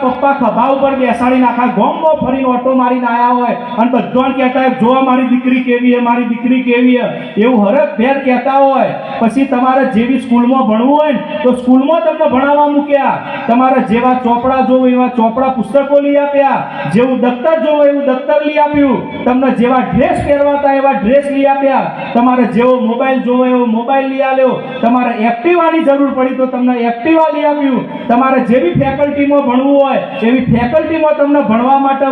પપ્પા ખભા ઉપર બેસાડીને આખા ગામમાં ફરીને ઓટો મારીને આયા હોય અને બધાને કહેતા હોય જોવા મારી દીકરી કેવી છે, મારી દીકરી કેવી છે, એવું હરખ ભેર કહેતા હોય. પછી તમારે જેવી સ્કૂલમાં ભણવું હોય ને તો સ્કૂલમાં તમને ભણાવવા મૂક્યા. તમારે જેવા ચોપડા જોવો એવા ચોપડા પુસ્તકો લઈ આપ્યા, જેવું દફતર જોવો એવું દફતર લઈ આપ્યું, તમને જેવા ડ્રેસ પહેરવાતા એવા ડ્રેસ લઈ આપ્યા, તમારે જેવો મોબાઈલ જોવો એવો મોબાઈલ લઈ આપ્યો, તમારે એક્ટિવાની જરૂર પડી તો તમને એક્ટિવા લઈ આપ્યું, તમારે જેવી ફેકલ્ટીમાં ભણવું હોય એવી ફેકલ્ટીમાં તમને ભણવા માટે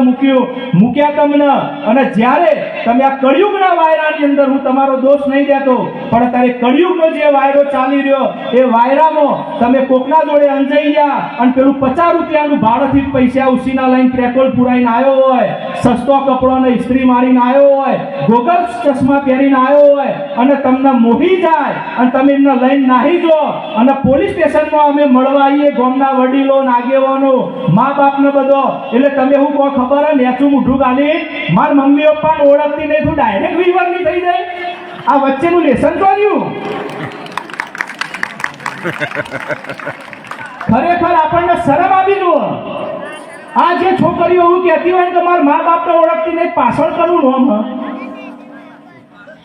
મૂક્યા તમને. અને જ્યારે તમે આ કળિયુગના વાયરાની અંદર, હું તમારો દોષ નહીં દેતો, પણ અત્યારે કળિયુગનો જે વાયરો ચાલી રહ્યો એ વાયરામાં તમે કોકના જોડે અંજાઈ ગયા અને પેલું 50 રૂપિયાનું ભાડેથી પૈસા ઉસીના લઈને પેટ્રોલ પુરાઈને આવ્યો હોય, સસ્તો કપડોને ઇસ્ત્રી મારીને આવ્યો હોય, ગોગલ્સ ચશ્મા પહેરીને આવ્યો હોય અને તમને મોહી જાય અને તમે એમને લઈને નાહી જો અને પોલીસ સ્ટેશનમાં અમે મળવા આવીએ, ગામના વડીલો આગેવાનો મા બાપને બધો, એટલે તમે હું કોઈ ખબર હે નેચું મૂઠું ગાલી માર મમ્મી પપ્પાને ઓળખતી નહીં, તું ડાયરેક્ટ વિવરની થઈ જાય. આ વચ્ચેનું લેસન કર્યું. ખરેખર આપણને શરમ આવી જુઓ. આ જે છોકરીઓ એવું કહેતી હોય કે મારા મા બાપને ઓળખતી નહીં, પાછળ કનું નોમ હ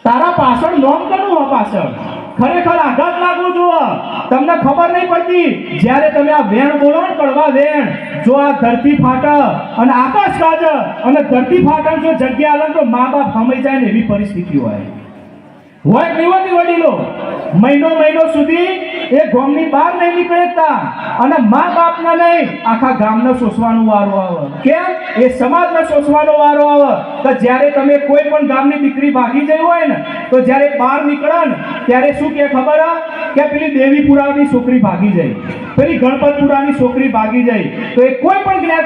તારા પાછળ નોમ કનું હ પાછળ. ખરેખર આઘાત લાગુ જુઓ. તમને ખબર નહીં પડતી જ્યારે તમે આ વેણ બોલો ને, કડવા વેણ, જો આ ધરતી ફાટે અને આકાશ ગાજે અને ધરતી ફાટે જો જગ્યા આવે તો મા બાપ હમાઈ જાય ને એવી પરિસ્થિતિ હોય નહીં હોતી. વડીલો મહિનો સુધી એ ગામની બહાર નહીં નીકળતા અને મા બાપના નહીં આખા ગામને શોષવાનો વારો આવે. કેમ? એ સમાજને શોષવાનો વારો આવે. તો જ્યારે તમે કોઈ પણ ગામની દીકરી ભાગી જઈ હોય ને તો જ્યારે બહાર નીકળે ને ત્યારે શું કે ખબર કે પેલી દેવીપુરાની છોકરી ભાગી જાય, પેલી ગણપતપુરાની છોકરી ભાગી જાય, તો એ કોઈ પણ